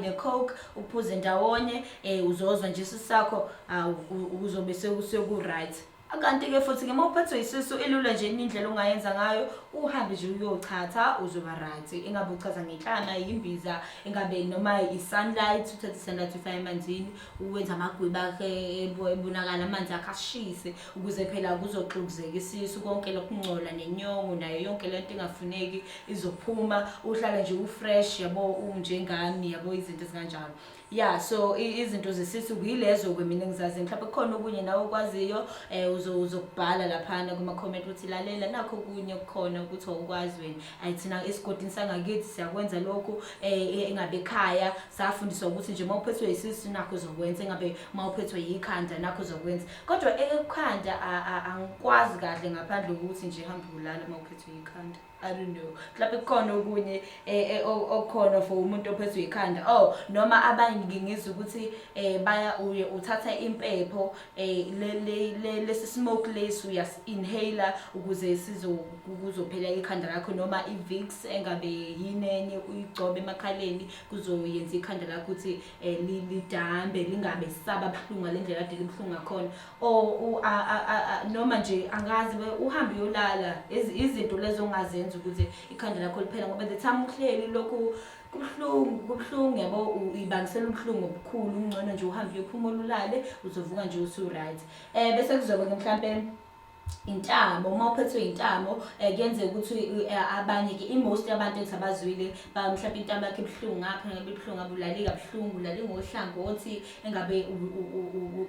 ne-coke uphuze ndawonye uzozwa nje isisu sakho uzobe seku-right. Kanti-ke futhi-ke uma uphethwe isisu ilula nje indlela ongayenza ngayo uhambe nje uyochatha uzoba right. Ingabe uchatha ngenhlama, imbiza, ingabe noma i-sunlight, uthathe i-sunlight ufake emanzini uwenza amagwibi akhe ebonakala amanzi akhe ashise ukuze phela kuzoxukuzeka isisu, konke lokungcola nenyongo nayo yonke lento engafuneki izophuma, uhlale nje u-fresh yabo unjengani yabo izinto ezikanjalo. Yeah, so izinto zesisu yilezo-ke mina engizazi. Mhlawumbe kukhona okunye nawe okwaziyo uzokubhala laphana kuma-comment uthi lalela nakho okunye kukhona ukuthi awukwazi wena. Thina esigodini sangakithi siyakwenza lokhu, engabe ekhaya safundiswa ukuthi nje uma uphethwe isisu nakho uzokwenza, engabe uma uphethwe yikhanda nakho uzokwenza. Kodwa ekhanda angikwazi kahle ngaphandle kokuthi nje hambe ulala uma uphethwe yikhanda. I don't know. Mhlawumbe kukhona okunye okukhona for umuntu ophethwe yikhanda. Noma abanye ngingizwa ukuthi uye uthatha impepho lesi smoke lesi uya-inhaler ukuze kuzophela ikhanda lakho, noma i-Vicks engabe yinenye uyigcobe emakhaleni kuzoyenza ikhanda lakho ukuthi lidambe lingabe sisaba buhlungu ngalendlela kade libuhlungu ngakhona. Noma nje angazi uhambe uyolala, izinto lezo ongazenza ukuze ikhanda lakho liphela, ngoba the time uhleli lokhu kubuhlungu yabo ibangisela ubuhlungu obukhulu. Ungcono nje uhambe uyophumula ulale uzovuka nje usu-right. Bese kuzoba mhlampe intamo. Uma uphethwe intamo kuyenzeka ukuthi abanye-ke most abantu ethi abazwile mhlawumbe intamo yakhe ibuhlungu ngapha, engabe ibuhlungu, ngabe ulale kabuhlungu, ulale ngohlangothi, engabe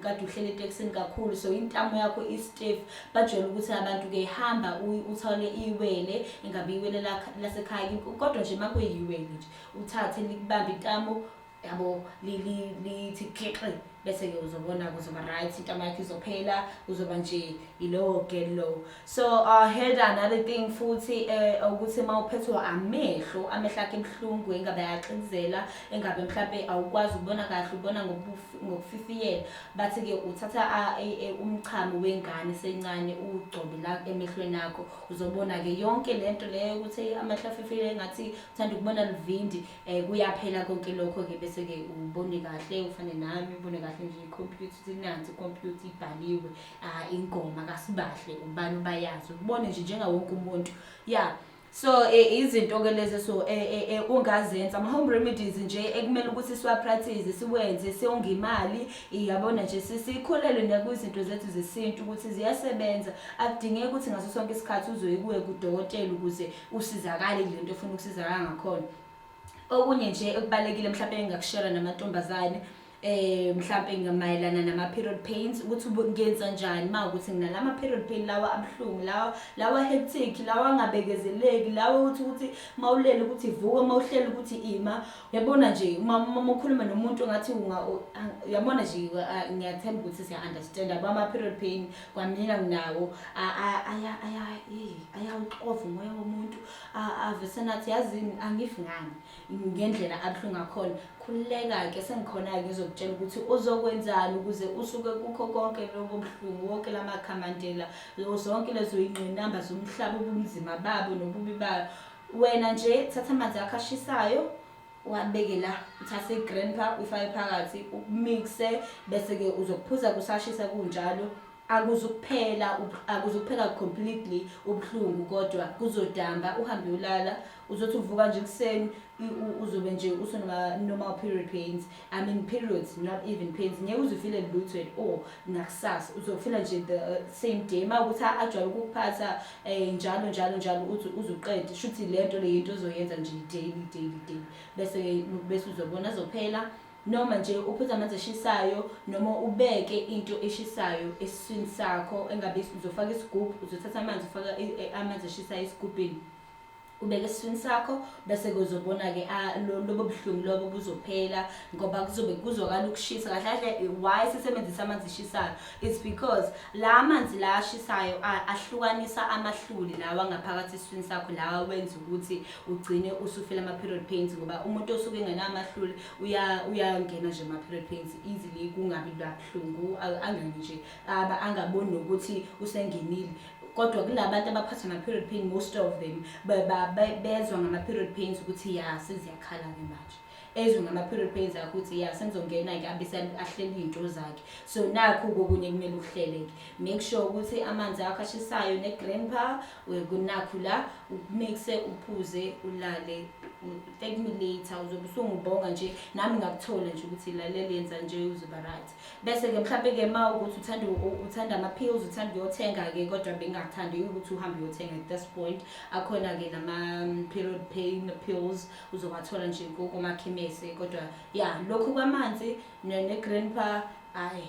kade uhlele etekisini kakhulu, so intamo yakho i-stiff. Bajwayele ukuthi abantu-ke hamba uthole iwele, engabe iwele lasekhaya, kodwa nje uma kuyiwele nje uthathe likubambe intamo yabo lithi khekhe, bese-ke uzobona kuzoba right, intamo yakho izophela, uzoba nje ilo get low. So heard another thing futhi ukuthi uma uphethwe amehlo akhe ebuhlungu, engabe ayaxizela, engabe mhlawumbe awukwazi ukubona kahle, ubona ngokufifiyela, bathi-ke uthatha umchamo wengane esencane ugcobe la emehlweni akho, uzobona-ke yonke lento leyo ukuthi amehlo afifile engathi uthanda ukubona livindi, kuyaphela konke lokho-ke, bese-ke ubone kahle, ufane nami ubone kahle nje ikhompyutha sinansi ikhompyutha ibhaliwe ingoma kaSibahle ubani ubayazi, ubone nje njengawo wonke umuntu. Yeah, so izinto-ke lezi so ungazenza ama-home remedies nje ekumele ukuthi siwa-practice, siwenze, siyonga imali, yabona nje sikhulelwe nakwizinto zethu zesintu ukuthi ziyasebenza. Akudingeki ukuthi ngaso sonke isikhathi uzoye kuwe kudokotela ukuze usizakale kule nto ofuna ukusizakala ngakhona. Okunye nje ekubalekile mhlawumbe engakushare namantombazane mhlawumbe ngamayelana nama-period pains, ukuthi ngenza njani uma ukuthi nginalama period pain lawa abuhlungu, lawa hectic, lawa angabekezeleki, lawa ukuthi mawulele ukuthi vuka, mawuhleli ukuthi ima. Uyabona nje uma ukhuluma nomuntu ngathi uyabona nje ngiyathemba ukuthi siya-understand ama-period pain kwamina nginawo, ayawuxova umoya womuntu, ave senathi yazini angifi ngani ngendlela abuhlungu ngakhona. Khululeka-ke sengikhona-ke ngizokutshela ukuthi uzokwenzani ukuze usuke kukho konke lobo buhlungu, wonke lamakhamandela, zonke lezo iy'ngqinamba zomhlaba, ubunzima babo nobubi bayo. Wena nje thatha amanzi akho ashisayo uwabeke la, uthathe i-grandpa uyifake phakathi ukumixe, bese-ke uzokuphuza kusashisa kunjalo. Akuzukuphela completely ubuhlungu, kodwa kuzodamba, uhambe ulala, uzothi uvuka nje ekuseni uzobe nje normal period pains, I mean periods, not even pains. Ngeke uzufile lutho nakusasa, uzofila nje the same day. Uma ukuthi ajwayele ukukuphatha njalo uzuqede, shuthi lento le yinto ozoyenza nje daily, bese uzobona azophela. Noma nje uphuza amanzi ashisayo, noma ubeke into eshisayo esiswini sakho, engabe uzofaka isigubhu, uzothatha amanzi ufaka amanzi ashisayo esigubhini ubeke esiswini sakho, bese uzobona-ke lobo buhlungu lobo buzophela, ngoba kuzokala ukushisa. Kahle why sisebenzisa amanzi ashisayo, it's because la amanzi la ashisayo ahlukanisa amahluli lawa ngaphakathi esiswini sakho, lawa wenza ukuthi ugcine usufela ama-period pains, ngoba umuntu osuke engena amahluli uyangena nje ama-period pains easily, kungabi buhlungu, angani nje angaboni nokuthi usengenile. Kodwa kulabantu abaphathwa ama-period pain, most of them bezwa ngama-period pains ukuthi ya seziyakhala-ke manje. ezwe ngama-period pains akho ukuthi ya sengizongena-ke abese ahlele iy'nto zakhe. So nakho kokunye kumele ukuhlele-ke, make sure ukuthi amanzi akho ashisayo ne-grandpa nakho la ukumikise, uphuze, ulale. Thank me later, uzobe usungibonga nje nami ngakuthola nje ukuthi lalela yenza nje uzoba right. Bese-ke mhlawumbe-ke ma ukuthi uthanda ama-pills, uthanda ukuyothenga-ke kodwa bengingakuthandi ukuthi uhambe uyothenga at this point. Akhona-ke nama-period pain pills uzowathola nje komakhemesi, kodwa ya lokhu kwamanzi ne-grandpa hayi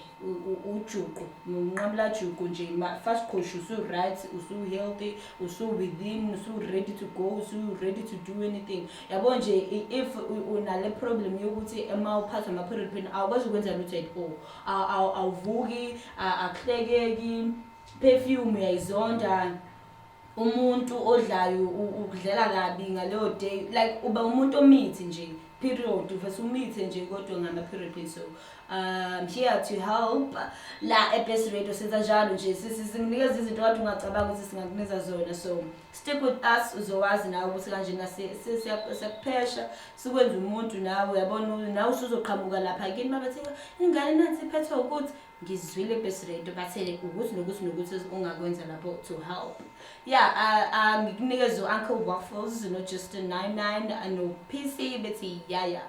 ujuqu unqamla juqu nje first push usu-right, usu-healthy, usu-within, usu-ready to go, usu-ready to do anything. Yabo nje if unale problem yokuthi uma uphathwa ama-period pain awukwazi ukwenza lutho at all, awuvuki, akuhlekeki, perfume uyayizonda, umuntu odlayo ukudlela kabi ngaleyo day, like uba umuntu omithi nje period, uvese umithe nje kodwa ngama-period pain. So I'm here to help. La eBest Radio senza njalo nje singinikeza izinto kade ungacabanga ukuthi singakunikeza zona. So stick with us, uzowazi nawe ukuthi kanjena siyakuphesha sikwenza umuntu nawe, uyabona nawe usuzoqhamuka lapha kini babathi ingane nathi iphethwe ukuthi ngizwile eBest Radio bathele ukuthi nokuthi nokuthi ungakwenza lapho to help. Yeah, ngikunikeza Uncle Waffles no Justin 99 no PC bethi yaya.